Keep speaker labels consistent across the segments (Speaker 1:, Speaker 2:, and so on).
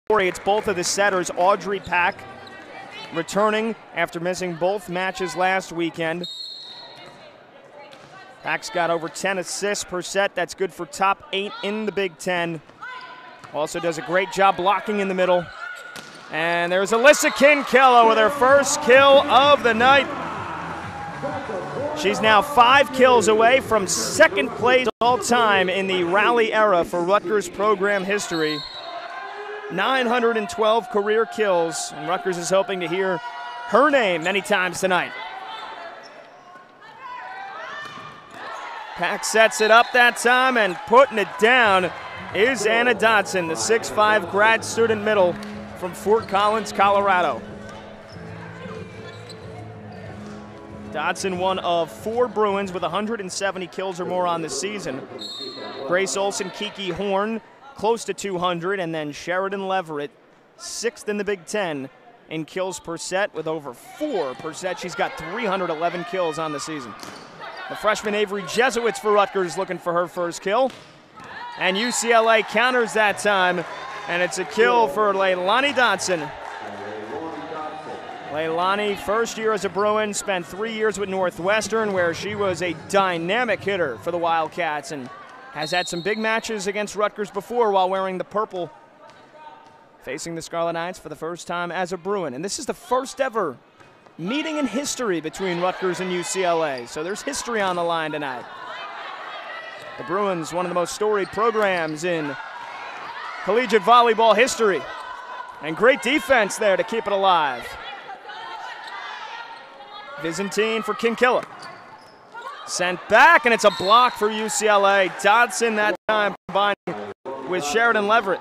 Speaker 1: It's both of the setters, Audrey Pack, returning after missing both matches last weekend. Pack's got over 10 assists per set. That's good for top 8 in the Big Ten. Also does a great job blocking in the middle. And there's Alyssa Kinkella with her first kill of the night. She's now 5 kills away from second place all time in the rally era for Rutgers program history. 912 career kills, and Rutgers is hoping to hear her name many times tonight. Pack sets it up that time, and putting it down is Anna Dodson, the 6'5" grad student middle from Fort Collins, Colorado. Dodson, one of 4 Bruins with 170 kills or more on the season. Grace Olson, Kiki Horn, close to 200, and then Sheridan Leverett, 6th in the Big Ten in kills per set with over 4 per set. She's got 311 kills on the season. The freshman Avery Jesuits for Rutgers looking for her first kill. And UCLA counters that time, and it's a kill for Leilani Dodson. Leilani, first year as a Bruin, spent 3 years with Northwestern, where she was a dynamic hitter for the Wildcats and has had some big matches against Rutgers before while wearing the purple, facing the Scarlet Knights for the first time as a Bruin. And this is the first ever meeting in history between Rutgers and UCLA, so there's history on the line tonight. The Bruins, one of the most storied programs in collegiate volleyball history, and great defense there to keep it alive. Byzantine for Kinkella. Sent back, and it's a block for UCLA. Dodson that time combining with Sheridan Leverett.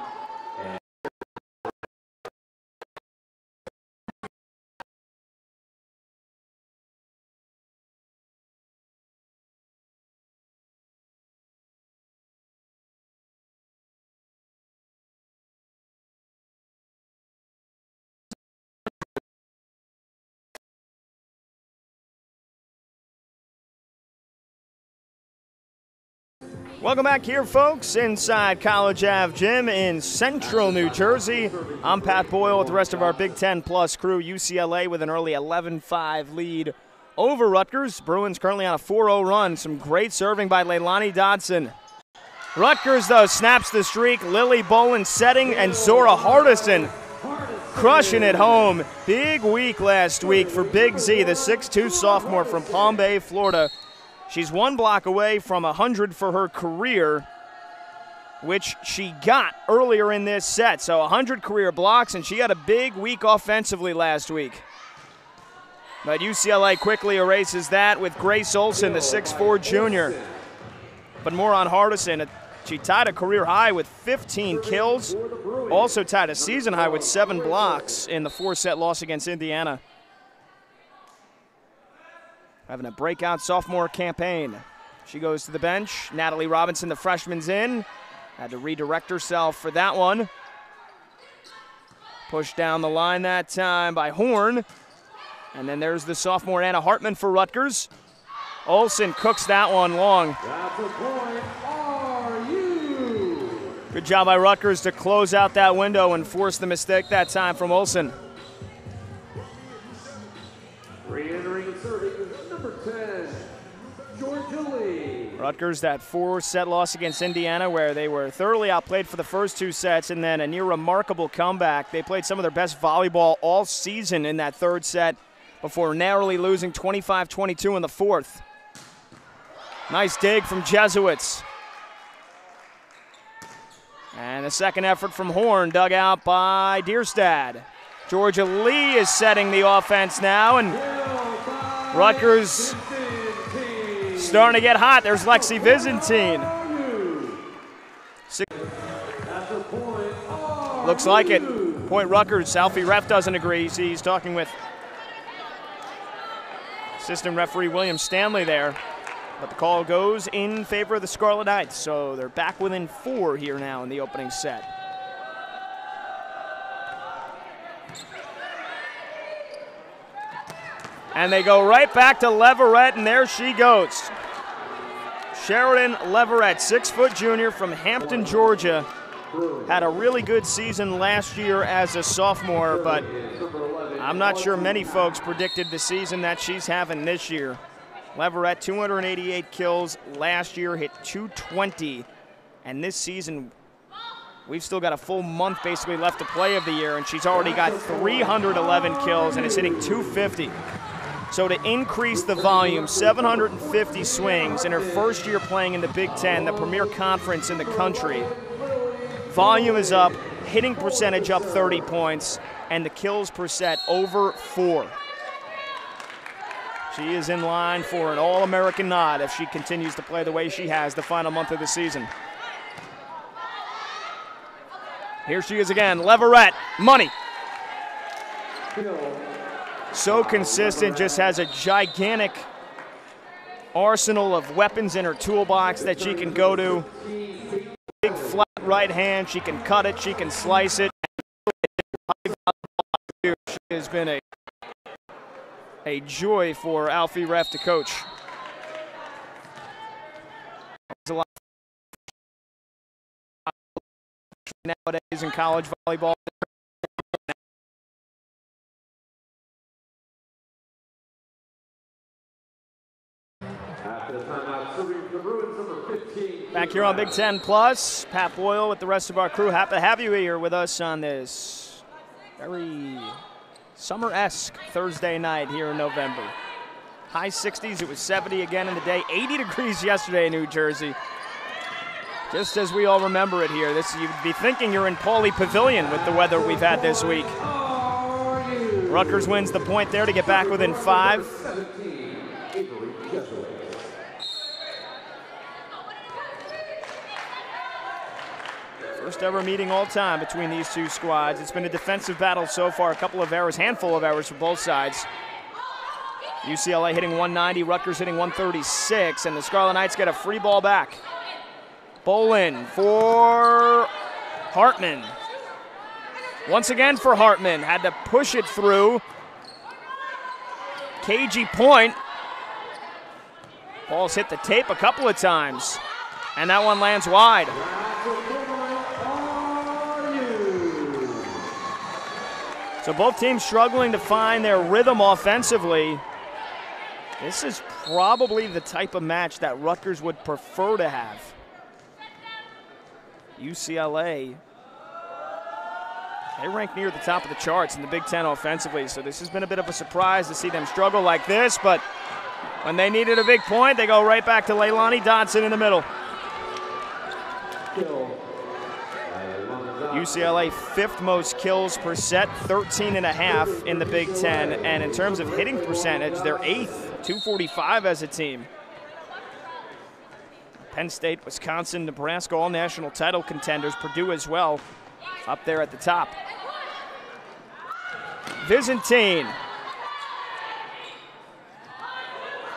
Speaker 1: Welcome back here, folks, inside College Ave Gym in Central New Jersey. I'm Pat Boyle with the rest of our Big Ten Plus crew. UCLA with an early 11-5 lead over Rutgers. Bruins currently on a 4-0 run. Some great serving by Leilani Dodson. Rutgers, though, snaps the streak. Lily Bolin setting, and Zora Hardison crushing it home. Big week last week for Big Z, the 6'2 sophomore from Palm Bay, Florida. She's 1 block away from 100 for her career, which she got earlier in this set. So 100 career blocks, and she had a big week offensively last week. But UCLA quickly erases that with Grace Olson, the 6'4 junior. But more on Hardison. She tied a career high with 15 kills, also tied a season high with 7 blocks in the 4-set loss against Indiana. Having a breakout sophomore campaign. She goes to the bench. Natalie Robinson, the freshman's in. Had to redirect herself for that one. Pushed down the line that time by Horn. And then there's the sophomore Anna Hartman for Rutgers. Olson cooks that one long.
Speaker 2: That's a point. RU.
Speaker 1: Good job by Rutgers to close out that window and force the mistake that time from Olson.
Speaker 2: Re-entering and serving number 10, Georgia Lee.
Speaker 1: Rutgers, that 4-set loss against Indiana where they were thoroughly outplayed for the first 2 sets and then a near remarkable comeback. They played some of their best volleyball all season in that 3rd set before narrowly losing 25-22 in the 4th. Nice dig from Jesuits. And the second effort from Horn, dug out by Dierstad. Georgia Lee is setting the offense now, and Rutgers starting to get hot. There's Lexi Byzantine. Looks like it. Point Rutgers. Alfie Ref doesn't agree. He's talking with assistant referee William Stanley there. But the call goes in favor of the Scarlet Knights, so they're back within 4 here now in the opening set. And they go right back to Leverett, and there she goes. Sheridan Leverett, 6-foot junior from Hampton, Georgia, had a really good season last year as a sophomore, but I'm not sure many folks predicted the season that she's having this year. Leverett, 288 kills last year, hit 220, and this season we've still got a full month basically left to play of the year, and she's already got 311 kills and is hitting 250. So to increase the volume, 750 swings in her first year playing in the Big Ten, the premier conference in the country. Volume is up, hitting percentage up 30 points, and the kills per set over 4. She is in line for an All-American nod if she continues to play the way she has the final month of the season. Here she is again, Leverett, money. So consistent, just has a gigantic arsenal of weapons in her toolbox that she can go to. Big flat right hand, she can cut it, she can slice it. She has been a joy for Alfie Ref to coach. There's a lot nowadays in college volleyball. Back here on Big Ten Plus, Pat Boyle with the rest of our crew. Happy to have you here with us on this very summer-esque Thursday night here in November. High 60s, it was 70 again in the day, 80 degrees yesterday in New Jersey. Just as we all remember it here. You'd be thinking you're in Pauley Pavilion with the weather we've had this week. Rutgers wins the point there to get back within 5. First ever meeting all time between these two squads. It's been a defensive battle so far, a couple of errors, handful of errors for both sides. UCLA hitting 190, Rutgers hitting 136, and the Scarlet Knights get a free ball back. Bolin for Hartman. Once again for Hartman, had to push it through. Cagey point. Ball's hit the tape a couple of times, and that one lands wide. So both teams struggling to find their rhythm offensively. This is probably the type of match that Rutgers would prefer to have. UCLA, they rank near the top of the charts in the Big Ten offensively, so this has been a bit of a surprise to see them struggle like this, but when they needed a big point, they go right back to Leilani Dodson in the middle. UCLA 5th most kills per set, 13.5 in the Big Ten, and in terms of hitting percentage, they're 8th, 245 as a team. Penn State, Wisconsin, Nebraska, all national title contenders. Purdue as well, up there at the top. Byzantine.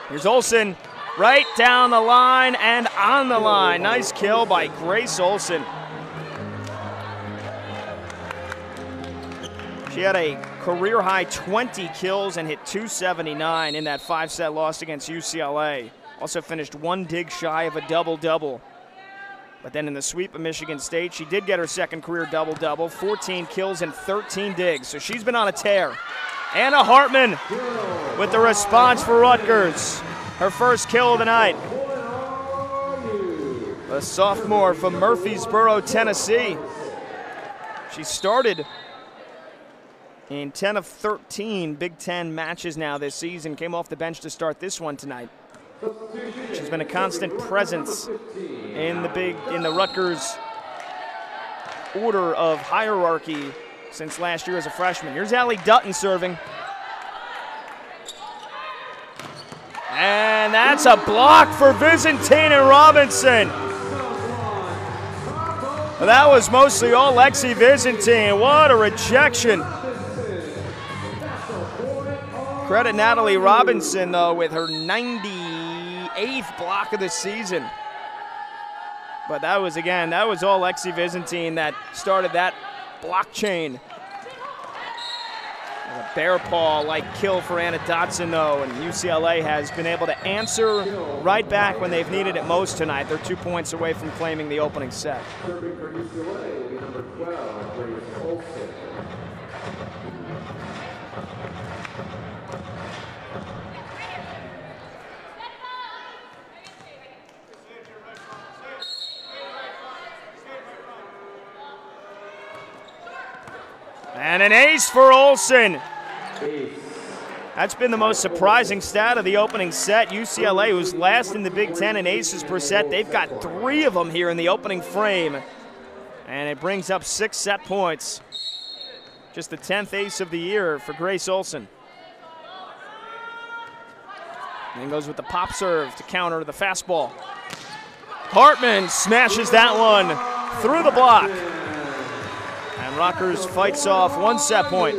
Speaker 1: Here's Olsen, right down the line and on the line. Nice kill by Grace Olsen. She had a career-high 20 kills and hit 279 in that 5-set loss against UCLA. Also finished 1 dig shy of a double-double. But then in the sweep of Michigan State, she did get her second career double-double, 14 kills and 13 digs. So she's been on a tear. Anna Hartman with the response for Rutgers. Her first kill of the night. A sophomore from Murfreesboro, Tennessee. She started in 10 of 13 Big Ten matches now this season. Came off the bench to start this one tonight. She's been a constant presence in the Rutgers order of hierarchy since last year as a freshman. Here's Allie Dutton serving. And that's a block for Byzantine and Robinson. That was mostly all Lexi Byzantine. What a rejection. Credit Natalie Robinson, though, with her 98th block of the season. But that was all Lexi Byzantine that started that block chain. A bear paw-like kill for Anna Dotson, though, and UCLA has been able to answer right back when they've needed it most tonight. They're 2 points away from claiming the opening set.
Speaker 2: Serving for UCLA will be number 12, Grace Olson.
Speaker 1: And an ace for Olson. That's been the most surprising stat of the opening set. UCLA, who's last in the Big Ten in aces per set, they've got 3 of them here in the opening frame. And it brings up 6 set points. Just the 10th ace of the year for Grace Olson. And goes with the pop serve to counter the fastball. Hartman smashes that one through the block. And Rutgers fights off 1 set point.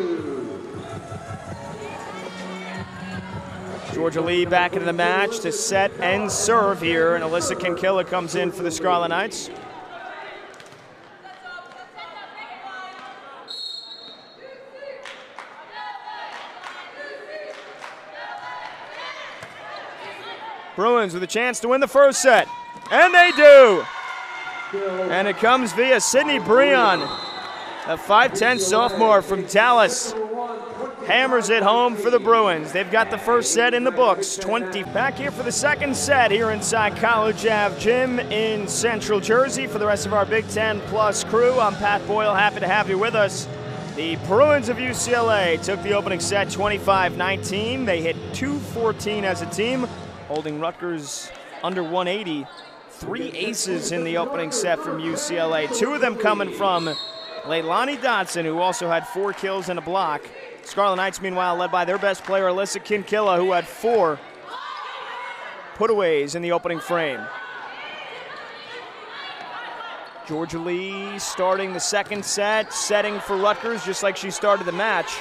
Speaker 1: Georgia Lee back into the match to set and serve here, and Alyssa Kinkilla comes in for the Scarlet Knights. Bruins with a chance to win the first set, and they do! And it comes via Sydney Breon, a 5'10" sophomore from Dallas. Hammers it home for the Bruins. They've got the first set in the books. 20 back here for the second set here inside College Ave Gym in Central Jersey. For the rest of our Big Ten Plus crew, I'm Pat Boyle, happy to have you with us. The Bruins of UCLA took the opening set 25-19. They hit 214 as a team, holding Rutgers under 180. 3 aces in the opening set from UCLA. 2 of them coming from Leilani Dotson, who also had 4 kills and a block. Scarlet Knights, meanwhile, led by their best player, Alyssa Kinkilla, who had 4 putaways in the opening frame. Georgia Lee starting the second set, setting for Rutgers just like she started the match.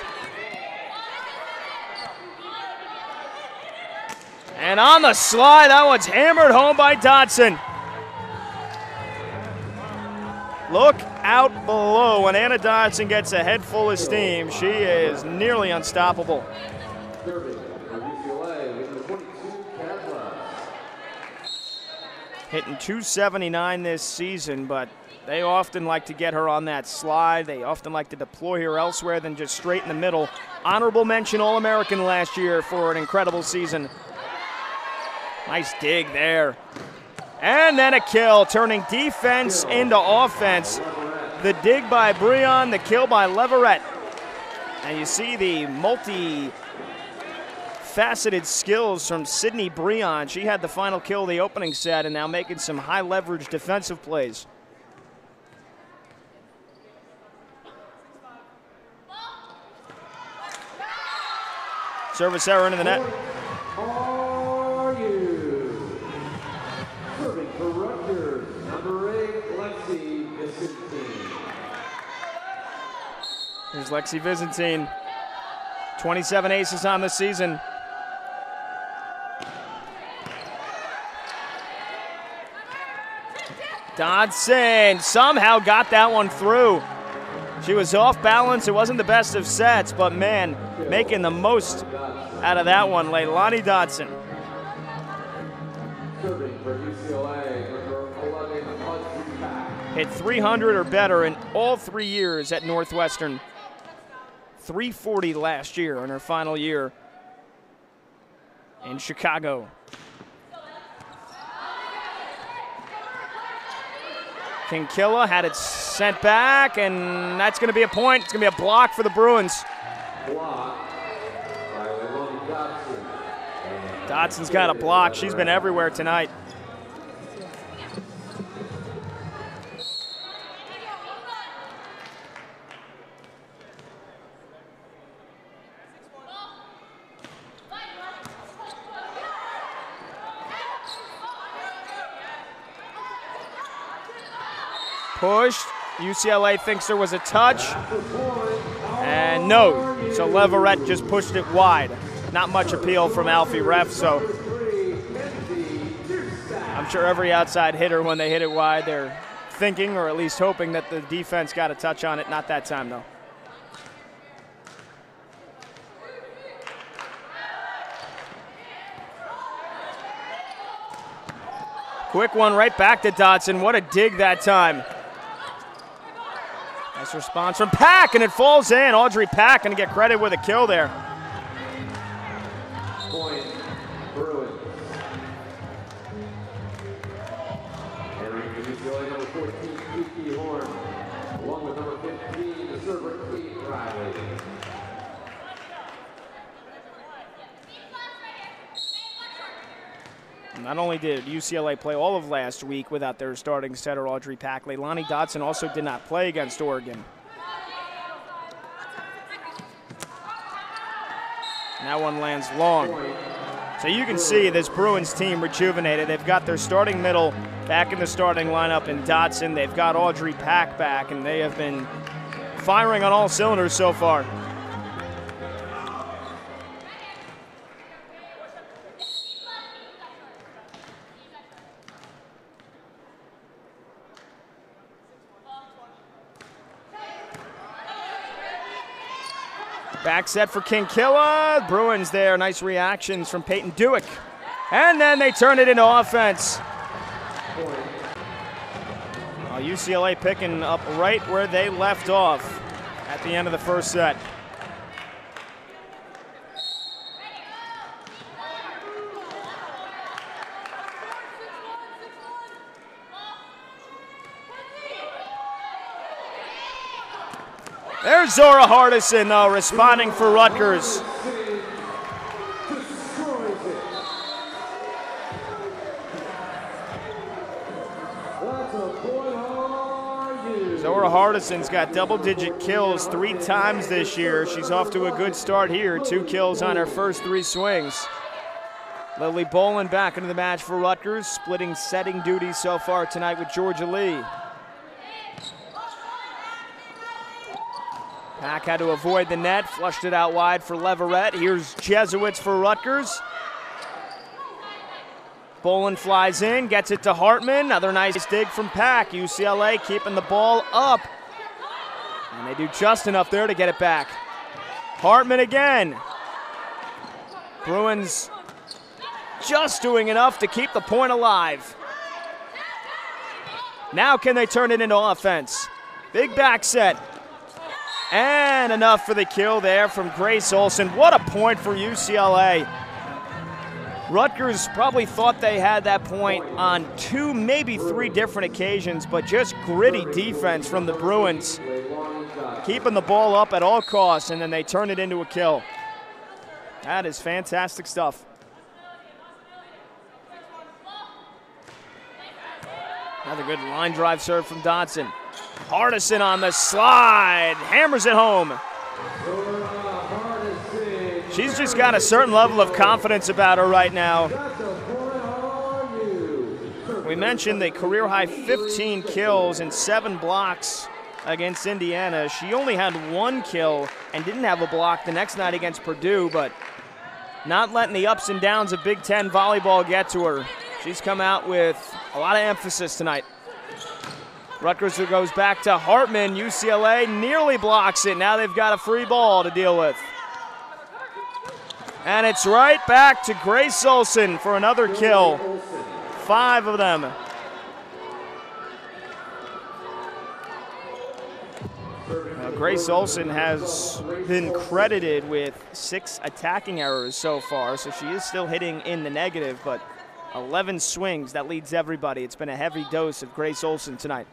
Speaker 1: And on the slide, that one's hammered home by Dotson. Look out below. When Anna Dotson gets a head full of steam, she is nearly unstoppable. Hitting 279 this season, but they often like to get her on that slide. They often like to deploy her elsewhere than just straight in the middle. Honorable mention All-American last year for an incredible season. Nice dig there. And then a kill, turning defense into offense. The dig by Breon, the kill by Leverett. And you see the multi-faceted skills from Sydney Breon. She had the final kill of the opening set and now making some high-leverage defensive plays. Service error into the net. Here's Lexi Byzantine, 27 aces on the season. Dotson somehow got that one through. She was off balance. It wasn't the best of sets, but man, making the most out of that one, Leilani Dotson. Hit 300 or better in all 3 years at Northwestern. 340 last year in her final year in Chicago. Kinkilla had it sent back, and that's going to be a point. It's going to be a block for the Bruins. Dotson's got a block. She's been everywhere tonight. Pushed. UCLA thinks there was a touch. And no. So Leverett just pushed it wide. Not much appeal from Alfie Ref, so I'm sure every outside hitter, when they hit it wide, they're thinking or at least hoping that the defense got a touch on it. Not that time, though. Quick one right back to Dotson. What a dig that time. Nice response from Pack, and it falls in. Audrey Pack going to get credit with a kill there.
Speaker 2: Point, Bruins. Entering the UCLA number 14, Kiki Horn, along with number 15, the server, Kate Riley.
Speaker 1: Not only did UCLA play all of last week without their starting setter, Audrey Pack, Leilani Dotson also did not play against Oregon. And that one lands long. So you can see this Bruins team rejuvenated. They've got their starting middle back in the starting lineup in Dotson. They've got Audrey Pack back, and they have been firing on all cylinders so far. Back set for Kinkilla. Bruins there. Nice reactions from Peyton Dewick. And then they turn it into offense. UCLA picking up right where they left off at the end of the first set. There's Zora Hardison, though, responding for Rutgers. Zora Hardison's got double-digit kills 3 times this year. She's off to a good start here. 2 kills on her first 3 swings. Lily Bolin back into the match for Rutgers, splitting setting duties so far tonight with Georgia Lee. Pack had to avoid the net, flushed it out wide for Leverett. Here's Jesuits for Rutgers. Bolin flies in, gets it to Hartman. Another nice dig from Pack. UCLA keeping the ball up. And they do just enough there to get it back. Hartman again. Bruins just doing enough to keep the point alive. Now can they turn it into offense? Big back set. And enough for the kill there from Grace Olson. What a point for UCLA. Rutgers probably thought they had that point on 2, maybe 3 different occasions, but just gritty defense from the Bruins. Keeping the ball up at all costs, and then they turn it into a kill. That is fantastic stuff. Another good line drive serve from Dotson. Hardison on the slide, hammers it home. She's just got a certain level of confidence about her right now. We mentioned the career-high 15 kills and 7 blocks against Indiana. She only had 1 kill and didn't have a block the next night against Purdue, but not letting the ups and downs of Big Ten volleyball get to her. She's come out with a lot of emphasis tonight. Rutgers goes back to Hartman. UCLA nearly blocks it. Now they've got a free ball to deal with. And it's right back to Grace Olson for another kill. 5 of them. Grace Olson has been credited with 6 attacking errors so far, so she is still hitting in the negative, but 11 swings, that leads everybody. It's been a heavy dose of Grace Olson tonight.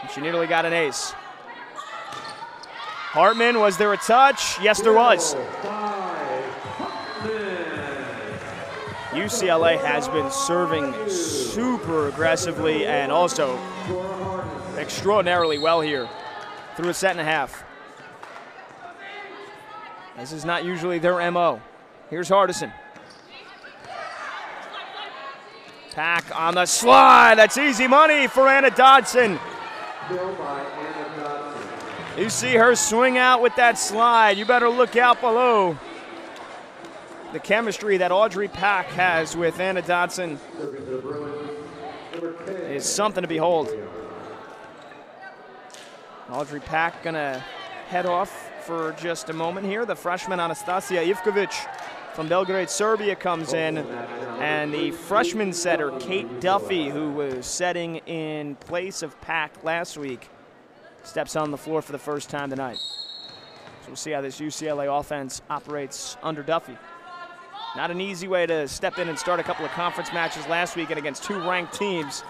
Speaker 1: And she nearly got an ace. Hartman, was there a touch? Yes, there was. UCLA has been serving super aggressively and also extraordinarily well here through a set and a half. This is not usually their MO. Here's Hardison. Pack on the slide. That's easy money for Anna Dotson. You see her swing out with that slide. You better look out below. The chemistry that Audrey Pack has with Anna Dotson is something to behold. Audrey Pack gonna head off for just a moment here. The freshman Anastasia Ivkovic from Belgrade, Serbia comes in, and the freshman setter, Kate Duffy, who was setting in place of Pack last week, steps on the floor for the first time tonight. So we'll see how this UCLA offense operates under Duffy. Not an easy way to step in and start a couple of conference matches last weekend against two ranked teams.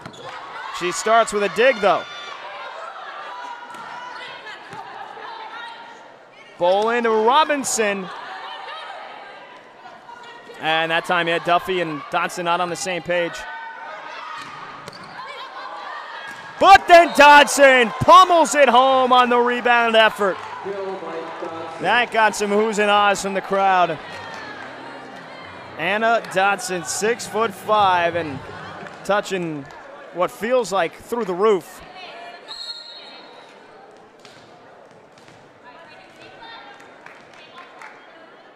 Speaker 1: She starts with a dig, though. Bowl into Robinson. And that time you had Duffy and Dodson not on the same page. But then Dodson pummels it home on the rebound effort. That got some oohs and ahs from the crowd. Anna Dodson, 6'5", and touching what feels like through the roof.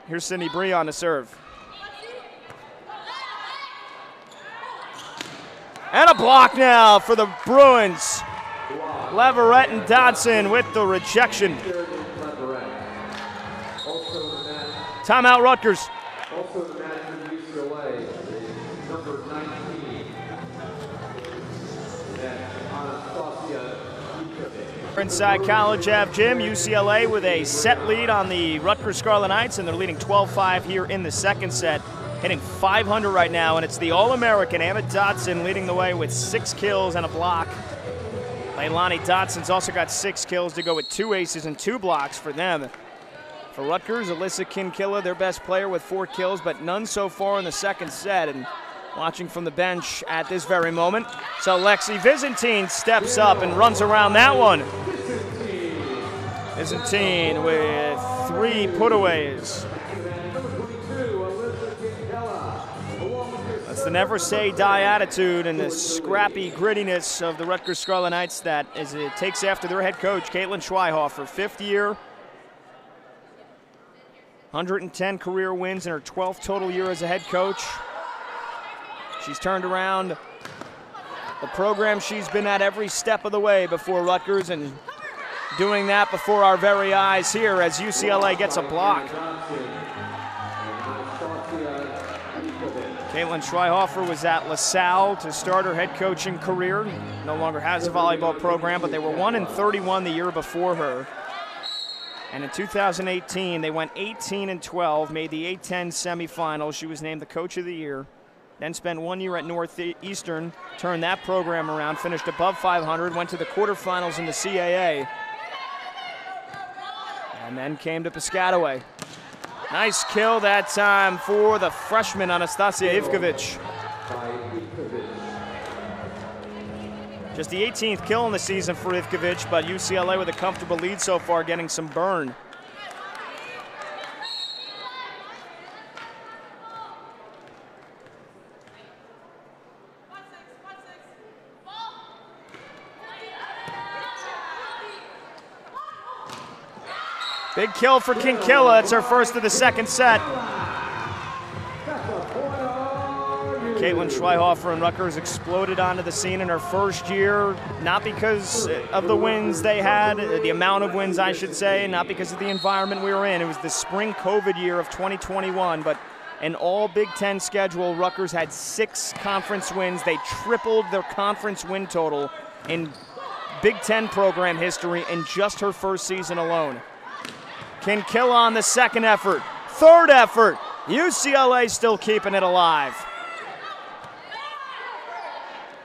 Speaker 1: Here's Sydney Bree on the serve. And a block now for the Bruins. Leverett and Dodson with the rejection. Timeout Rutgers.
Speaker 2: Also the match for UCLA is number 19. That's Anastasia Ivkovic.
Speaker 1: Inside College Ave Gym, UCLA with a set lead on the Rutgers Scarlet Knights, and they're leading 12-5 here in the second set. Hitting .500 right now, and it's the All-American Anna Dodson leading the way with 6 kills and a block. Leilani Dodson's also got 6 kills to go with 2 aces and 2 blocks for them. For Rutgers, Alyssa Kinkilla, their best player with 4 kills, but none so far in the second set. And watching from the bench at this very moment, so Lexi Byzantine steps up and runs around that one. Byzantine with 3 putaways. That's the never say die attitude and the scrappy grittiness of the Rutgers Scarlet Knights that as it takes after their head coach, Caitlin Schweihofer, 5th year. 110 career wins in her 12th total year as a head coach. She's turned around the program she's been at every step of the way before Rutgers, and doing that before our very eyes here as UCLA gets a block. Caitlin Schweihofer was at LaSalle to start her head coaching career. No longer has a volleyball program, but they were 1-31 the year before her. And in 2018, they went 18-12, made the A-10 semifinals. She was named the Coach of the Year. Then spent 1 year at Northeastern, turned that program around, finished above 500, went to the quarterfinals in the CAA, and then came to Piscataway. Nice kill that time for the freshman Anastasia Ivkovic. Just the 18th kill in the season for Ivkovic, but UCLA with a comfortable lead so far, getting some burn. Big kill for Kinkilla. It's her first of the second set. Caitlin Schweihofer and Rutgers exploded onto the scene in her first year, not because of the wins they had, the amount of wins I should say, not because of the environment we were in. It was the spring COVID year of 2021, but an all Big Ten schedule, Rutgers had 6 conference wins. They tripled their conference win total in Big Ten program history in just her first season alone. Kinkilla on the second effort, third effort. UCLA still keeping it alive.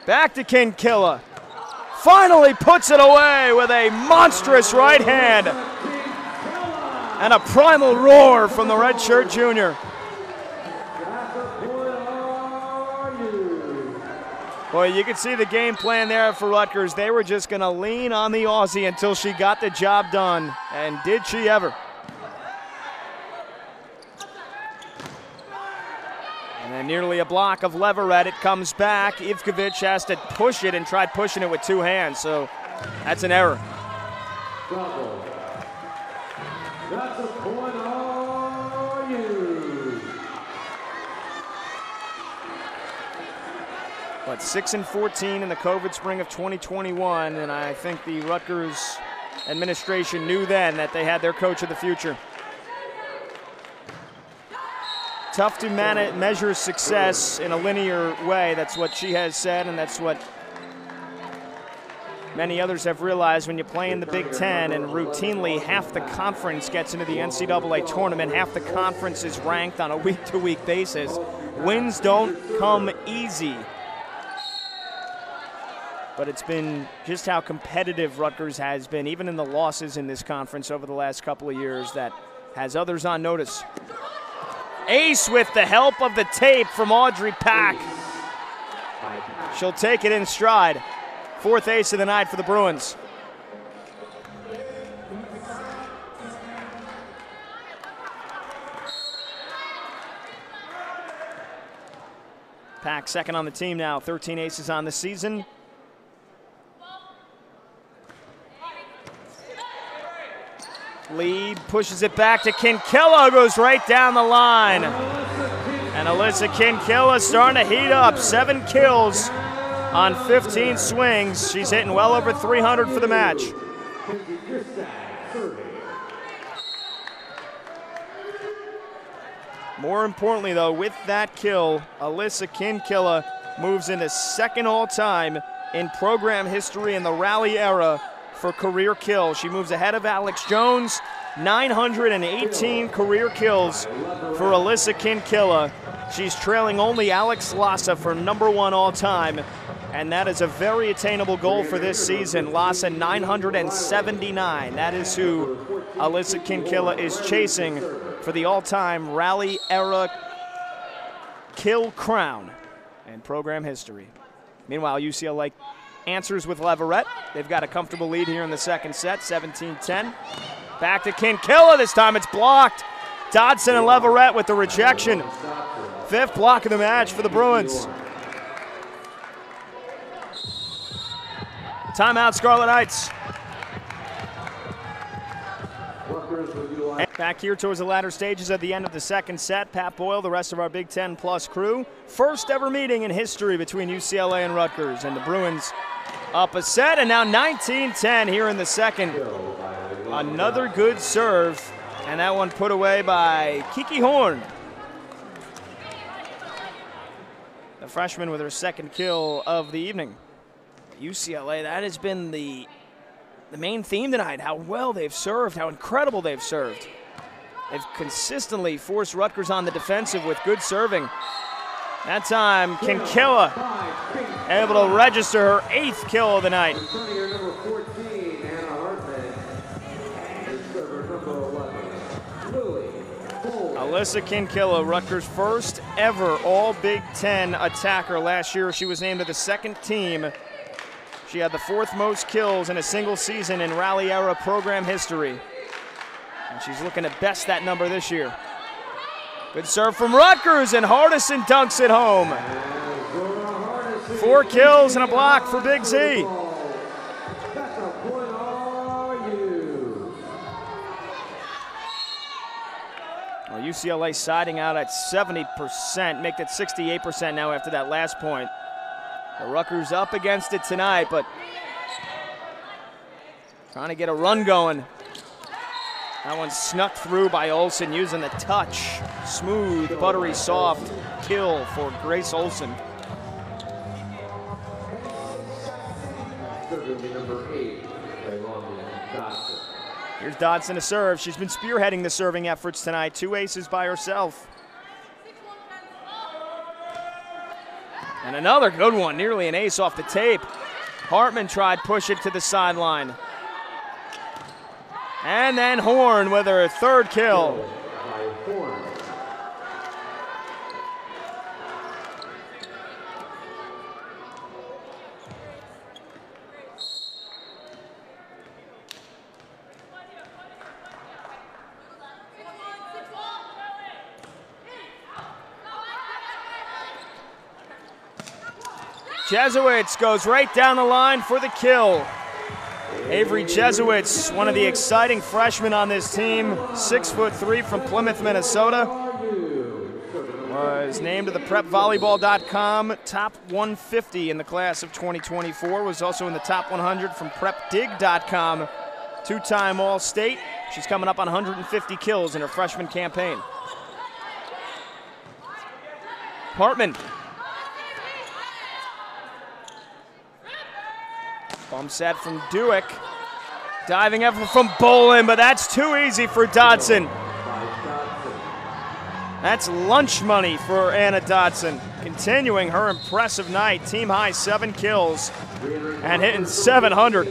Speaker 1: Back to Kinkilla. Finally puts it away with a monstrous right hand. And a primal roar from the redshirt junior. Boy, you could see the game plan there for Rutgers. They were just going to lean on the Aussie until she got the job done. And did she ever? And then nearly a block of Leverett. It comes back. Ivkovic has to push it and tried pushing it with 2 hands. So that's an error.
Speaker 2: That's a point on you.
Speaker 1: But 6-14 in the COVID spring of 2021, and I think the Rutgers administration knew then that they had their coach of the future. tough to measure success in a linear way. That's what she has said, and that's what many others have realized when you play in the Big Ten and routinely half the conference gets into the NCAA tournament, half the conference is ranked on a week-to-week basis. Wins don't come easy. But it's been just how competitive Rutgers has been, even in the losses in this conference over the last couple of years, that has others on notice. Ace with the help of the tape from Audrey Pack. She'll take it in stride. 4th ace of the night for the Bruins. Pack second on the team now, 13 aces on the season. Lee pushes it back to Kinkella, goes right down the line. And Alyssa Kinkella starting to heat up. 7 kills on 15 swings. She's hitting well over 300 for the match. More importantly, though, with that kill, Alyssa Kinkella moves into second all-time in program history in the Rally era for career kills. She moves ahead of Alex Jones. 918 career kills for Alyssa Kinkella. She's trailing only Alex Lassa for #1 all-time, and that is a very attainable goal for this season. Lassa 979. That is who Alyssa Kinkella is chasing for the all-time Rally era kill crown in program history. Meanwhile, UCLA answers with Leverett. They've got a comfortable lead here in the second set, 17-10. Back to Kinkella. This time it's blocked. Dodson and Leverett with the rejection. 5th block of the match for the Bruins. Timeout, Scarlet Knights. Back here towards the latter stages at the end of the second set. Pat Boyle, the rest of our Big Ten Plus crew. First ever meeting in history between UCLA and Rutgers, and the Bruins up a set, and now 19-10 here in the second. Another good serve, and that one put away by Kiki Horn. The freshman with her second kill of the evening. UCLA, that has been the main theme tonight, how well they've served, how incredible they've served. They've consistently forced Rutgers on the defensive with good serving. That time, Kinkella able to register her 8th kill of the night. Alyssa Kinkella, Rutgers' first ever all Big Ten attacker. Last year, she was named to the second team. She had the 4th most kills in a single season in Rally era program history. And she's looking to best that number this year. Good serve from Rutgers, and Hardison dunks it home. 4 kills and a block for Big Z. Well, UCLA siding out at 70%, make it 68% now after that last point. The Rutgers up against it tonight, but trying to get a run going. That one snuck through by Olsen using the touch. Smooth, buttery, soft kill for Grace Olsen. Here's Dodson to serve. She's been spearheading the serving efforts tonight. 2 aces by herself. And another good one, nearly an ace off the tape. Hartman tried push it to the sideline. And then Horn with her 3rd kill. Jesuits goes right down the line for the kill. Avery Jesuits, one of the exciting freshmen on this team, 6'3" from Plymouth, Minnesota. Was named to the PrepVolleyball.com top 150 in the class of 2024. Was also in the top 100 from PrepDig.com. 2-time All-State. She's coming up on 150 kills in her freshman campaign. Hartman. Bump set from Duick. Diving effort from Bolin, but that's too easy for Dodson. That's lunch money for Anna Dodson. Continuing her impressive night. Team high 7 kills and hitting 700.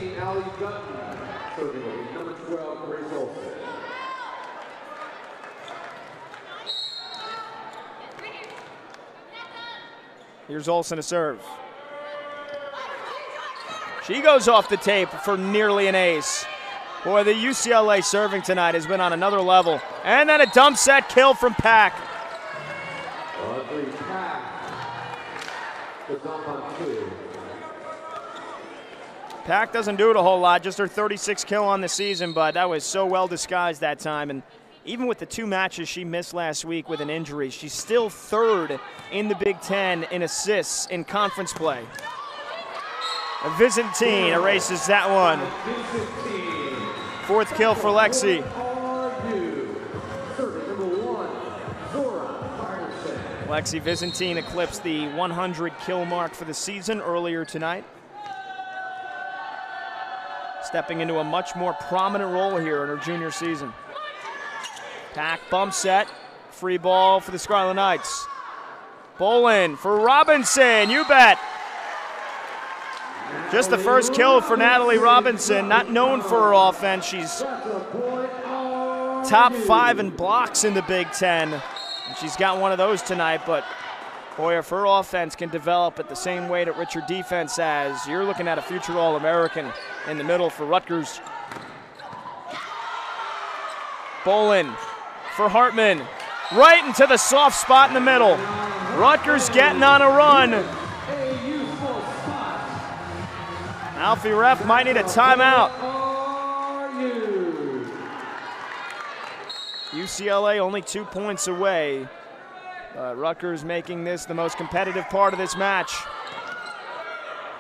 Speaker 1: Here's Olsen to serve. She goes off the tape for nearly an ace. Boy, the UCLA serving tonight has been on another level. And then a dump set kill from Pack. Pack doesn't do it a whole lot, just her 36th kill on the season, but that was so well disguised that time. And even with the 2 matches she missed last week with an injury, she's still 3rd in the Big Ten in assists in conference play. Byzantine erases that one. 4th kill for Lexi. Lexi Byzantine eclipsed the 100 kill mark for the season earlier tonight. Stepping into a much more prominent role here in her junior season. Pack bump set, free ball for the Scarlet Knights. Bolin for Robinson, you bet. Just the first kill for Natalie Robinson, not known for her offense. She's top 5 in blocks in the Big Ten. And she's got one of those tonight, but boy, if her offense can develop at the same way that Richard defense has, you're looking at a future All-American in the middle for Rutgers. Bolin for Hartman, right into the soft spot in the middle. Rutgers getting on a run. Alfie ref might need a timeout. UCLA only 2 points away. Rutgers making this the most competitive part of this match.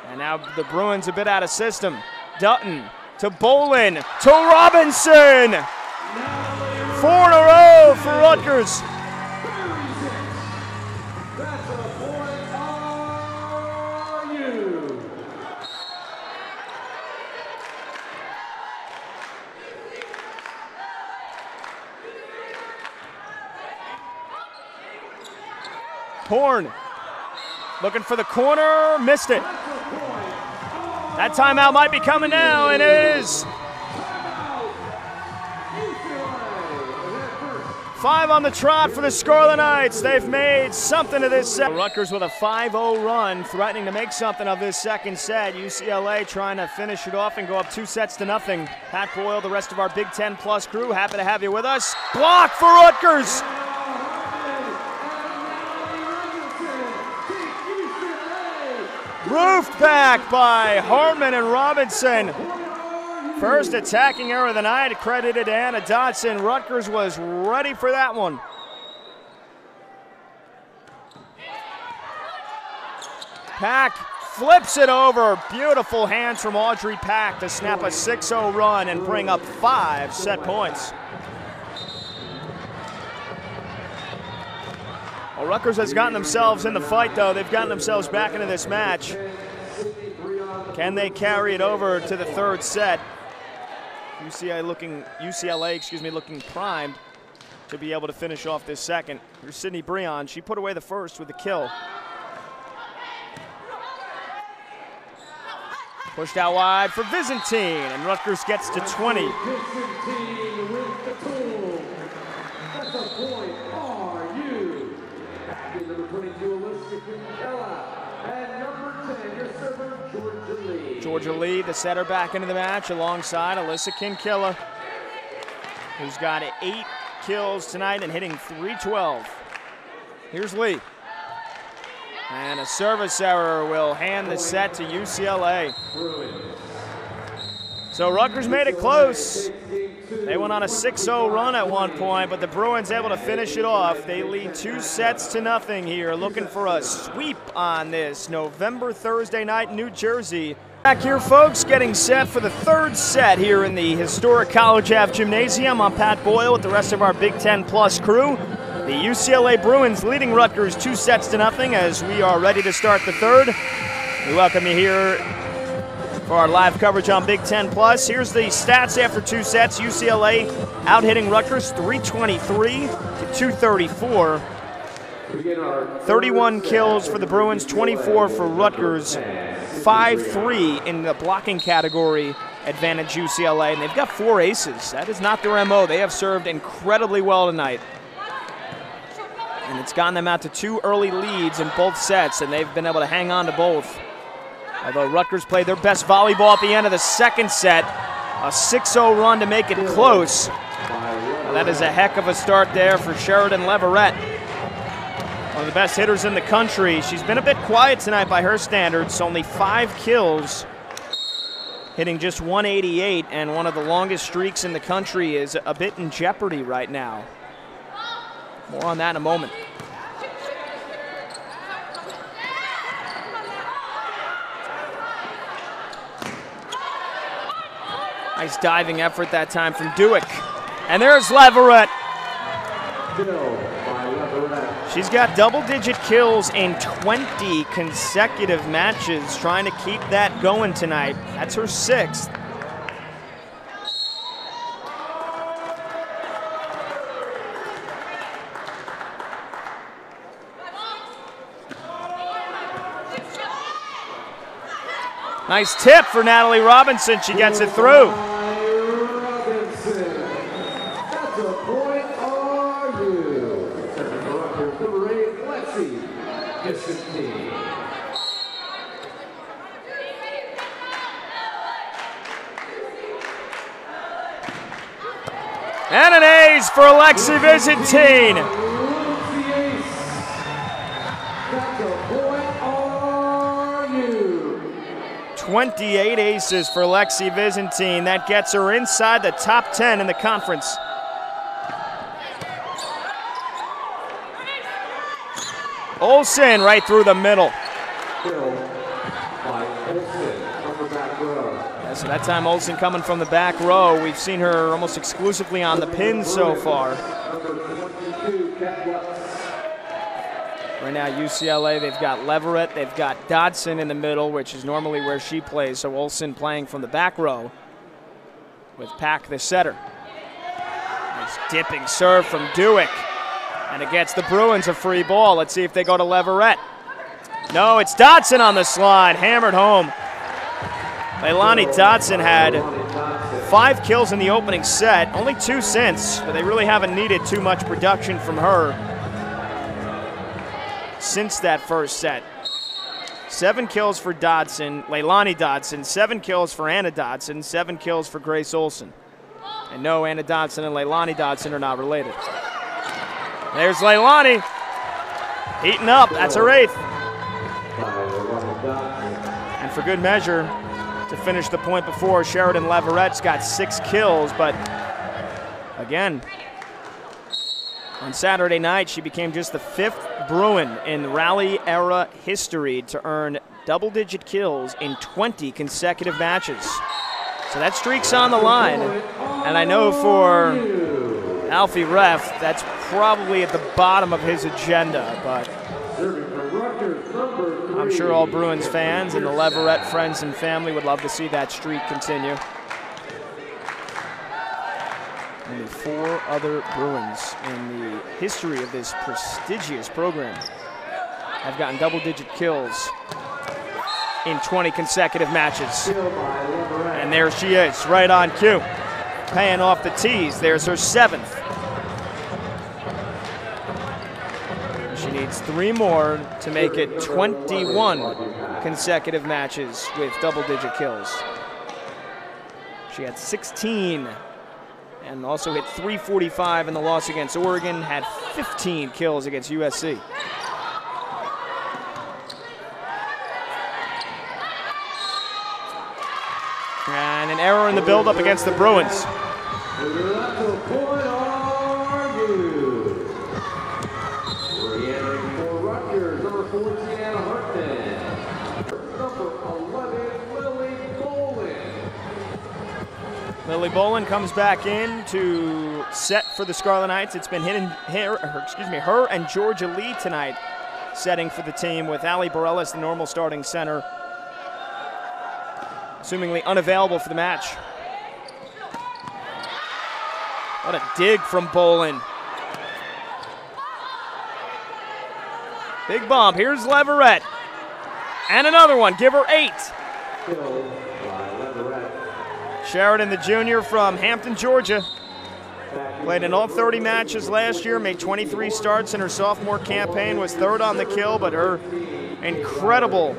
Speaker 1: And now the Bruins a bit out of system. Dutton to Bolin to Robinson. 4 in a row for Rutgers. Horn looking for the corner, missed it. That timeout might be coming now, and it is. 5 on the trot for the Scarlet Knights. They've made something of this set. Rutgers with a 5-0 run, threatening to make something of this second set. UCLA trying to finish it off and go up 2-0. Pat Boyle, the rest of our Big Ten Plus crew, happy to have you with us. Block for Rutgers. Roofed back by Hartman and Robinson. First attacking error of the night, credited to Anna Dodson. Rutgers was ready for that one. Pack flips it over. Beautiful hands from Audrey Pack to snap a 6-0 run and bring up 5 set points. Well, Rutgers has gotten themselves in the fight, though. They've gotten themselves back into this match. Can they carry it over to the 3rd set? UCLA looking primed to be able to finish off this second. Here's Sydney Breon. She put away the first with the kill. Pushed out wide for Byzantine, and Rutgers gets to 20. Georgia Lee, the setter, back into the match alongside Alyssa Kinkilla, who's got 8 kills tonight and hitting .312. Here's Lee. And a service error will hand the set to UCLA. So Rutgers made it close. They went on a 6-0 run at one point, but the Bruins able to finish it off. They lead 2-0 here, looking for a sweep on this Thursday night in New Jersey. Back here, folks, getting set for the 3rd set here in the historic College Ave Gymnasium. I'm Pat Boyle with the rest of our Big Ten Plus crew. The UCLA Bruins leading Rutgers 2-0 as we are ready to start the third. We welcome you here for our live coverage on Big Ten Plus. Here's the stats after 2 sets. UCLA out-hitting Rutgers 323 to 234. 31 kills for the Bruins, 24 for Rutgers, 5-3 in the blocking category advantage UCLA, and they've got 4 aces. That is not their MO. They have served incredibly well tonight. And it's gotten them out to 2 early leads in both sets, and they've been able to hang on to both. Although Rutgers played their best volleyball at the end of the second set, a 6-0 run to make it close. Well, that is a heck of a start there for Sheridan Leverett. One of the best hitters in the country. She's been a bit quiet tonight by her standards, only 5 kills, hitting just 188, and one of the longest streaks in the country is a bit in jeopardy right now. More on that in a moment. Nice diving effort that time from Dewick. And there's Leverett. She's got double-digit kills in 20 consecutive matches, trying to keep that going tonight. That's her 6th. Nice tip for Natalie Robinson. She gets it through. And an ace for Alexi Visintin. 28 aces for Alexi Visintin. That gets her inside the top 10 in the conference. Olsen right through the middle. Yeah, so that time Olsen coming from the back row. We've seen her almost exclusively on the pin so far. Right now, UCLA, they've got Leverett, they've got Dodson in the middle, which is normally where she plays, so Olsen playing from the back row with Pack the setter. Nice dipping serve from Dewick, and it gets the Bruins a free ball. Let's see if they go to Leverett. No, it's Dodson on the slide, hammered home. Leilani Dodson had 5 kills in the opening set, only 2 since, but they really haven't needed too much production from her since that first set. 7 kills for Dodson, Leilani Dodson, 7 kills for Anna Dodson, 7 kills for Grace Olsen. And no, Anna Dodson and Leilani Dodson are not related. There's Leilani, heating up, that's her 8th. And for good measure, to finish the point before, Sheridan Leverett's got 6 kills, but again, on Saturday night, she became just the 5th Bruin in Rally-era history to earn double-digit kills in 20 consecutive matches. So that streak's on the line, and I know for Alfie Ref, that's probably at the bottom of his agenda, but I'm sure all Bruins fans and the Leverett friends and family would love to see that streak continue. Only 4 other Bruins in the history of this prestigious program have gotten double-digit kills in 20 consecutive matches. And there she is, right on cue, paying off the tees. There's her 7th. She needs 3 more to make it 21 consecutive matches with double-digit kills. She had 16 and also hit 345 in the loss against Oregon, had 15 kills against USC. And an error in the buildup against the Bruins. Lily Bolin comes back in to set for the Scarlet Knights. It's been her and Georgia Lee tonight, setting for the team with Ali Bareilles, the normal starting center, assumingly unavailable for the match. What a dig from Bolin. Big bump. Here's Leverett. And another one. Give her 8. Sheridan, the junior from Hampton, Georgia. Played in all 30 matches last year, made 23 starts in her sophomore campaign, was 3rd on the kill, but her incredible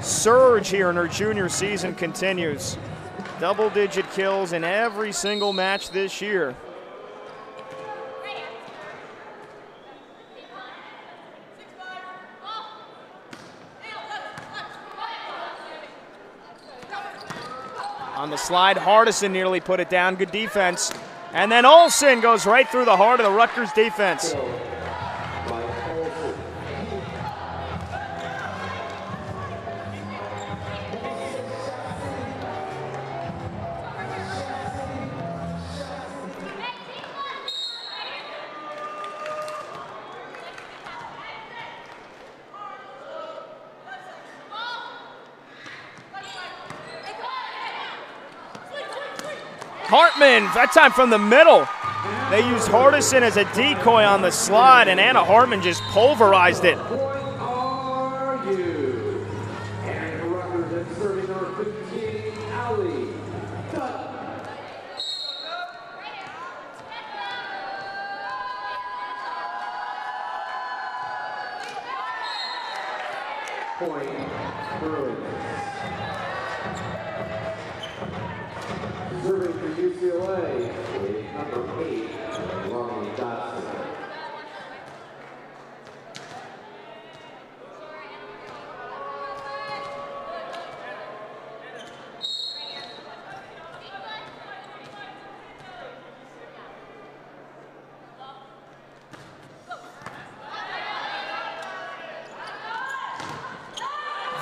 Speaker 1: surge here in her junior season continues. Double-digit kills in every single match this year. On the slide, Hardison nearly put it down. Good defense. And then Olsen goes right through the heart of the Rutgers defense. Hartman, that time from the middle. They used Hardison as a decoy on the slide, and Anna Hartman just pulverized it.
Speaker 2: Serving for UCLA is number 8, Lonnie Dotson.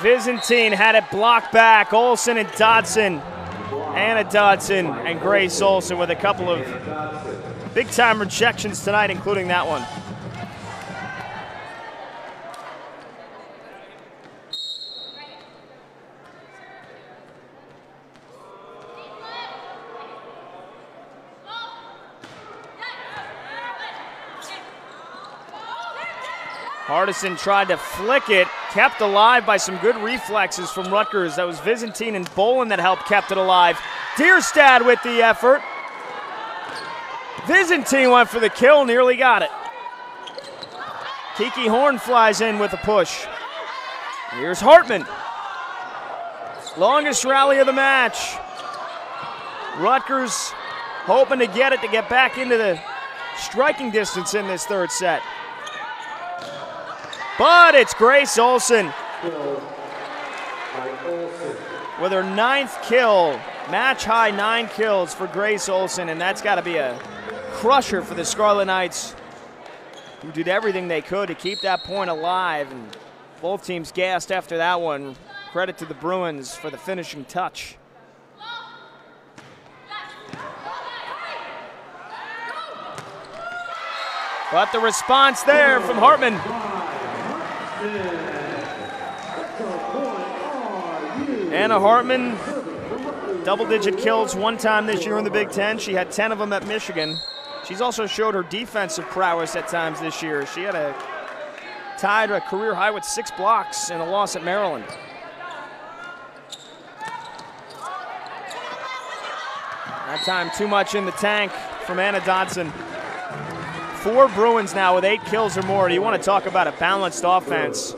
Speaker 1: Byzantine had it blocked back. Olsen and Dodson. Anna Dodson and Grace Olsen with a couple of big-time rejections tonight, including that one. Hardison tried to flick it, kept alive by some good reflexes from Rutgers. That was Byzantine and Bolin that helped kept it alive. Dierstad with the effort. Byzantine went for the kill, nearly got it. Kiki Horn flies in with a push. Here's Hartman. Longest rally of the match. Rutgers hoping to get it to get back into the striking distance in this 3rd set. But it's Grace Olsen with her 9th kill. Match high 9 kills for Grace Olsen, and that's got to be a crusher for the Scarlet Knights, who did everything they could to keep that point alive. And both teams gassed after that one. Credit to the Bruins for the finishing touch. But the response there from Hartman. Anna Hartman, double-digit kills one time this year in the Big Ten. She had 10 of them at Michigan. She's also showed her defensive prowess at times this year. She had tied a career high with 6 blocks in a loss at Maryland. That time too much in the tank from Anna Dodson. 4 Bruins now with 8 kills or more. You want to talk about a balanced offense.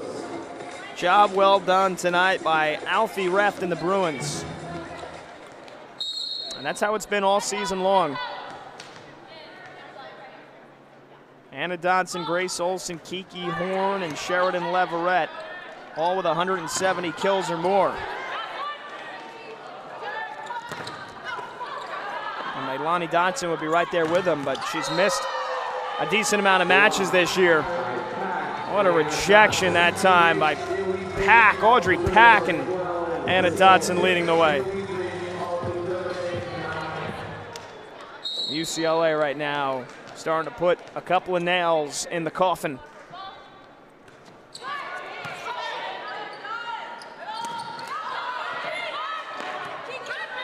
Speaker 1: Job well done tonight by Alfie Reft and the Bruins. And that's how it's been all season long. Anna Dodson, Grace Olsen, Kiki Horn, and Sheridan Leverett, all with 170 kills or more. And Leilani Dodson would be right there with them, but she's missed a decent amount of matches this year. What a rejection that time by Pack, Audrey Pack, and Anna Dodson leading the way. UCLA right now, starting to put a couple of nails in the coffin.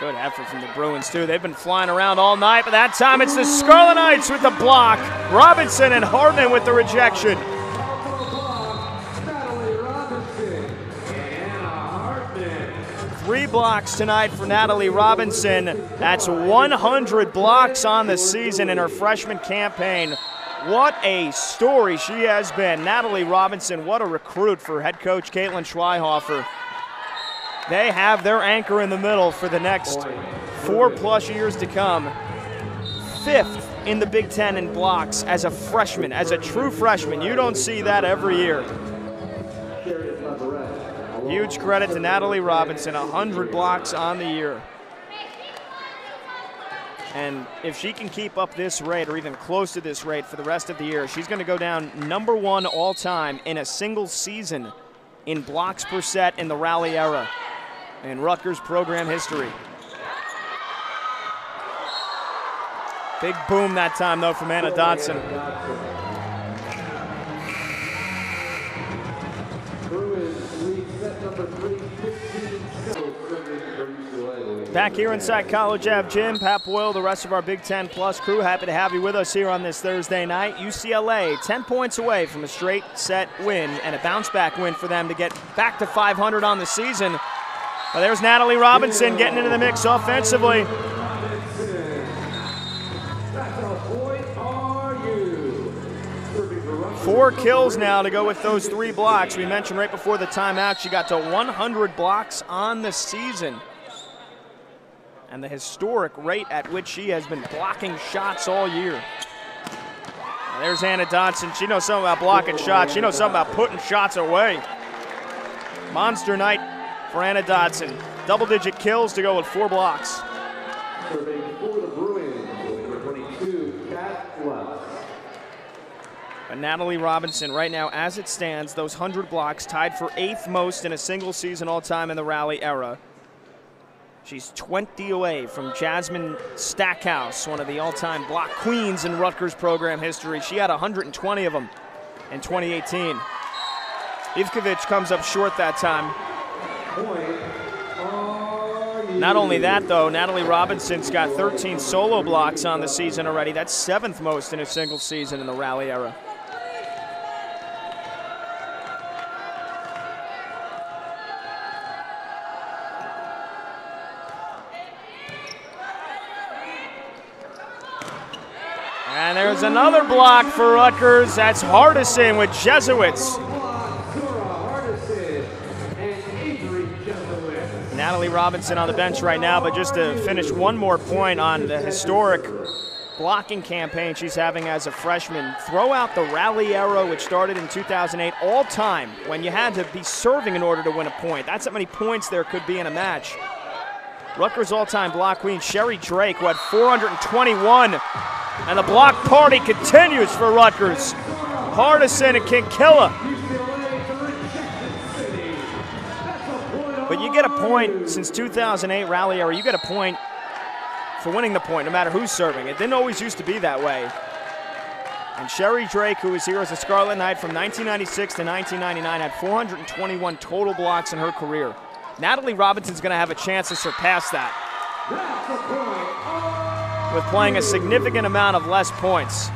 Speaker 1: Good effort from the Bruins, too. They've been flying around all night, but that time it's the Scarlet Knights with the block. Robinson and Hartman with the rejection. Three blocks tonight for Natalie Robinson. That's 100 blocks on the season in her freshman campaign. What a story she has been. Natalie Robinson, what a recruit for head coach Caitlin Schweihofer. They have their anchor in the middle for the next 4+ years to come. 5th in the Big Ten in blocks as a freshman, as a true freshman. You don't see that every year. Huge credit to Natalie Robinson, 100 blocks on the year. And if she can keep up this rate, or even close to this rate for the rest of the year, she's going to go down #1 all time in a single season in blocks per set in the Rally era in Rutgers program history. Big boom that time, though, from Anna Dodson. Back here inside College Ave Gym, Pat Boyle, the rest of our Big Ten Plus crew, happy to have you with us here on this Thursday night. UCLA 10 points away from a straight set win and a bounce-back win for them to get back to 500 on the season. Well, there's Natalie Robinson getting into the mix offensively. Four kills now to go with those 3 blocks. We mentioned right before the timeout she got to 100 blocks on the season. And the historic rate at which she has been blocking shots all year. Now there's Anna Dodson. She knows something about blocking shots. She knows something about putting shots away. Monster night for Anna Dodson. Double-digit kills to go with 4 blocks.
Speaker 2: Serving for the Bruins, number 22, Kat Lutz.
Speaker 1: But Natalie Robinson, right now, as it stands, those 100 blocks tied for 8th most in a single season all-time in the Rally era. She's 20 away from Jasmine Stackhouse, one of the all-time block queens in Rutgers program history. She had 120 of them in 2018. Ivkovic comes up short that time. Not only that, though, Natalie Robinson's got 13 solo blocks on the season already. That's 7th most in a single season in the Rally era. And there's another block for Rutgers. That's Hardison with Jesuits. Natalie Robinson on the bench right now, but just to finish one more point on the historic blocking campaign she's having as a freshman. Throw out the Rally era, which started in 2008, all time, when you had to be serving in order to win a point. That's how many points there could be in a match. Rutgers all-time block queen Sherry Drake, who had 421. And the block party continues for Rutgers. Hardison and Kinkilla. But you get a point since 2008 Rally era. You get a point for winning the point, no matter who's serving. It didn't always used to be that way. And Sherry Drake, who was here as a Scarlet Knight from 1996 to 1999, had 421 total blocks in her career. Natalie Robinson's going to have a chance to surpass that with playing a significant amount of less points.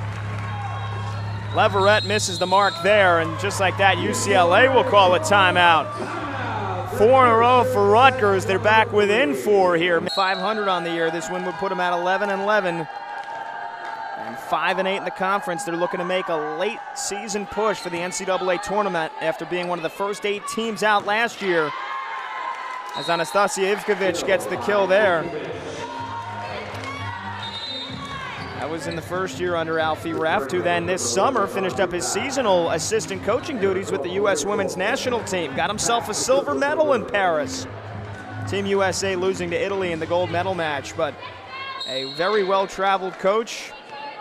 Speaker 1: Leverett misses the mark there, and just like that, UCLA will call a timeout. 4 in a row for Rutgers. They're back within 4 here. 500 on the year. This win would put them at 11-11. And 5-8 in the conference. They're looking to make a late season push for the NCAA tournament after being one of the first 8 teams out last year, as Anastasia Ivkovic gets the kill there. That was in the first year under Alfie Reft, who then this summer finished up his seasonal assistant coaching duties with the U.S. women's national team. Got himself a silver medal in Paris. Team USA losing to Italy in the gold medal match, but a very well-traveled coach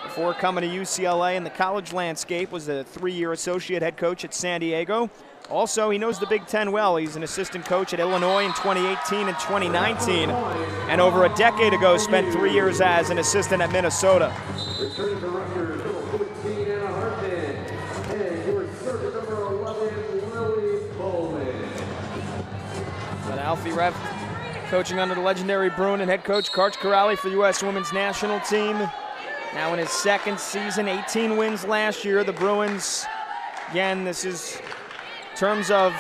Speaker 1: Before coming to UCLA in the college landscape, was a 3-year associate head coach at San Diego. Also, he knows the Big Ten well. He's an assistant coach at Illinois in 2018 and 2019. And over a decade ago, spent 3 years as an assistant at Minnesota.
Speaker 2: Returning to Rutgers, number 14, Anna Hartman. And your server, number 11, Lily Bowman.
Speaker 1: But Alfie Rev coaching under the legendary Bruin and head coach Karch Kiraly for the U.S. Women's National Team. Now in his second season, 18 wins last year. The Bruins, again, this is in terms of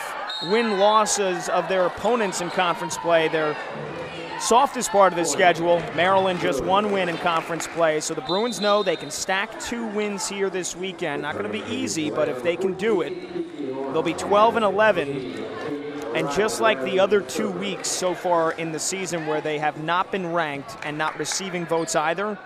Speaker 1: win-losses of their opponents in conference play, their softest part of the schedule. Maryland just 1 win in conference play, so the Bruins know they can stack 2 wins here this weekend. Not going to be easy, but if they can do it, they'll be 12-11. And just like the other 2 weeks so far in the season where they have not been ranked and not receiving votes either,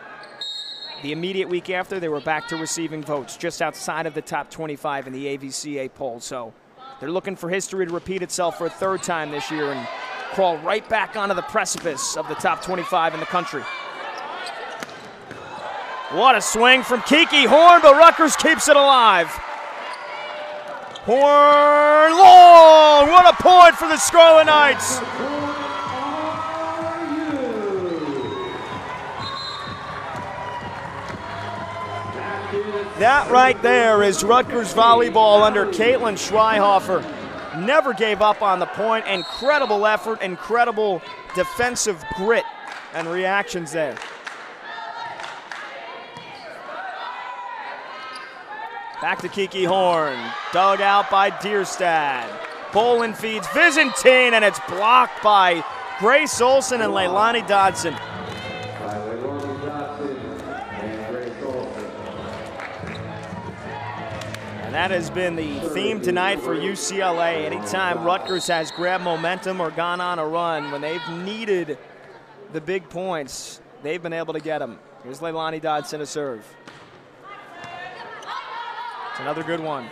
Speaker 1: the immediate week after they were back to receiving votes, just outside of the top 25 in the AVCA poll. So they're looking for history to repeat itself for a 3rd time this year and crawl right back onto the precipice of the top 25 in the country. What a swing from Kiki Horn, but Rutgers keeps it alive. Horn long! What a point for the Scarlet Knights! That right there is Rutgers volleyball under Caitlin Schweihofer. Never gave up on the point. Incredible effort, incredible defensive grit and reactions there. Back to Kiki Horn, dug out by Dierstad. Bolin feeds Byzantine, and it's blocked by Grace Olson and Leilani Dodson. And that has been the theme tonight for UCLA. Anytime Rutgers has grabbed momentum or gone on a run, when they've needed the big points, they've been able to get them. Here's Leilani Dodson to serve. It's another good one.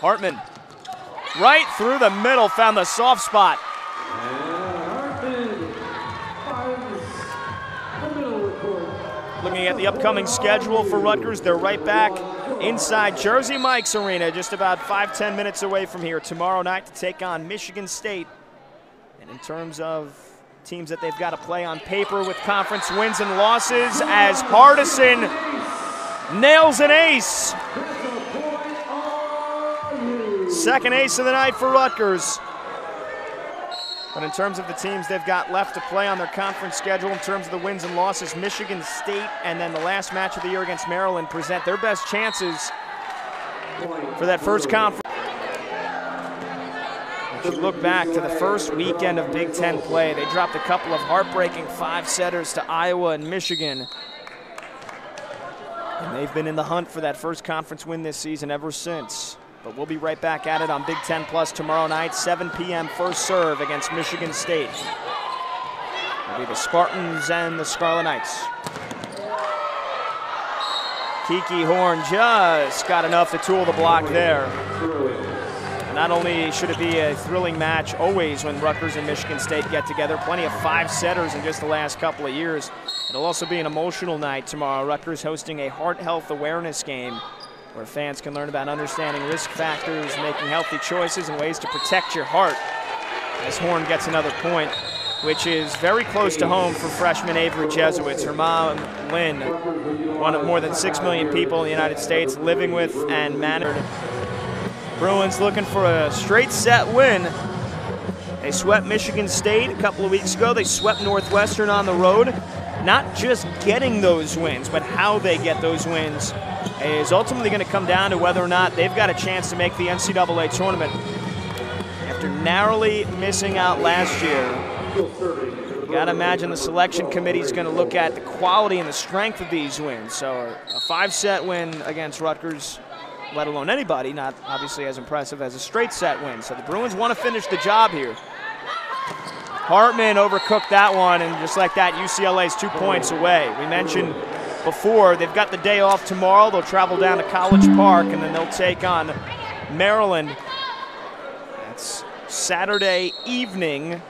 Speaker 1: Hartman, right through the middle, found the soft spot. Looking at the upcoming schedule for Rutgers, they're right back inside Jersey Mike's Arena, just about 5-10 minutes away from here tomorrow night to take on Michigan State. And in terms of teams that they've got to play on paper with conference wins and losses, as Hardison nails an ace. Second ace of the night for Rutgers. But in terms of the teams they've got left to play on their conference schedule, in terms of the wins and losses, Michigan State and then the last match of the year against Maryland present their best chances for that first conference. If you look back to the first weekend of Big Ten play, they dropped a couple of heartbreaking 5-setters to Iowa and Michigan. And they've been in the hunt for that first conference win this season ever since. But we'll be right back at it on Big Ten Plus tomorrow night, 7 p.m. first serve against Michigan State. It'll be the Spartans and the Scarlet Knights. Kiki Horn just got enough to tool the block there. Not only should it be a thrilling match always when Rutgers and Michigan State get together, plenty of 5-setters in just the last couple of years. It'll also be an emotional night tomorrow. Rutgers hosting a heart health awareness game where fans can learn about understanding risk factors, making healthy choices, and ways to protect your heart. As Horn gets another point, which is very close to home for freshman Avery Jesuits. Her mom, Lynn, one of more than 6 million people in the United States living with and managed. Bruins looking for a straight set win. They swept Michigan State a couple of weeks ago. They swept Northwestern on the road. Not just getting those wins, but how they get those wins is ultimately going to come down to whether or not they've got a chance to make the NCAA tournament. After narrowly missing out last year, you got to imagine the selection committee is going to look at the quality and the strength of these wins. So a 5-set win against Rutgers, let alone anybody, not obviously as impressive as a straight set win. So the Bruins want to finish the job here. Hartman overcooked that one, and just like that, UCLA's 2 points away. We mentioned before, they've got the day off tomorrow. They'll travel down to College Park, and then they'll take on Maryland. That's Saturday evening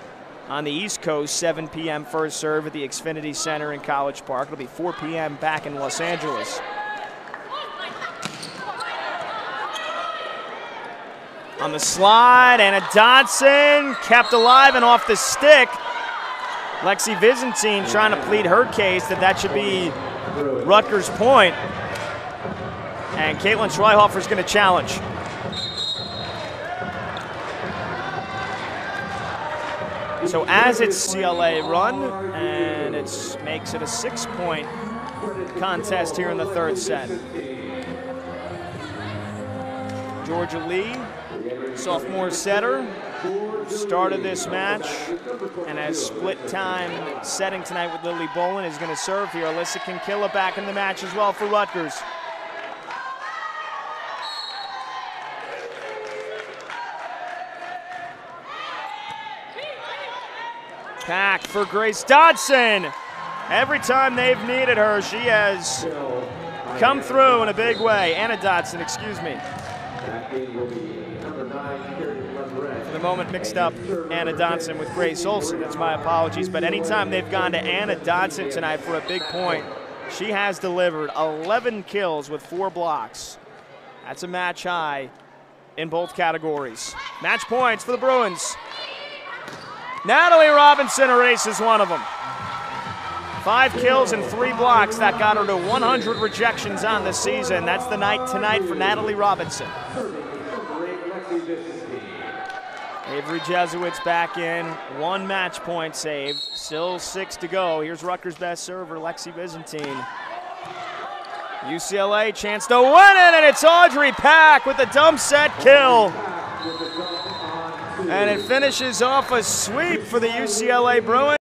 Speaker 1: on the East Coast, 7 p.m. first serve at the Xfinity Center in College Park. It'll be 4 p.m. back in Los Angeles. On the slide, Anna Dodson kept alive and off the stick. Lexi Byzantine trying to plead her case that should be Rutgers' point. And Caitlin Schreihofer is going to challenge. So as it's CLA run, and it makes it a 6-point contest here in the third set. Georgia Lee, sophomore setter, started this match and has split time setting tonight with Lily Bolin, is going to serve here. Alyssa Kinkilla back in the match as well for Rutgers. Pack for Grace Dodson. Every time they've needed her, she has come through in a big way. Anna Dodson, excuse me. For the moment, mixed up Anna Dodson with Grace Olson. That's my apologies. But anytime they've gone to Anna Dodson tonight for a big point, she has delivered 11 kills with 4 blocks. That's a match high in both categories. Match points for the Bruins. Natalie Robinson erases one of them. 5 kills and 3 blocks. That got her to 100 rejections on the season. That's the night tonight for Natalie Robinson. Avery Jesuits back in. 1 match point saved. Still 6 to go. Here's Rutgers' best server, Lexi Byzantine. UCLA chance to win it, and it's Audrey Pack with a dump set kill. And it finishes off a sweep for the UCLA Bruins.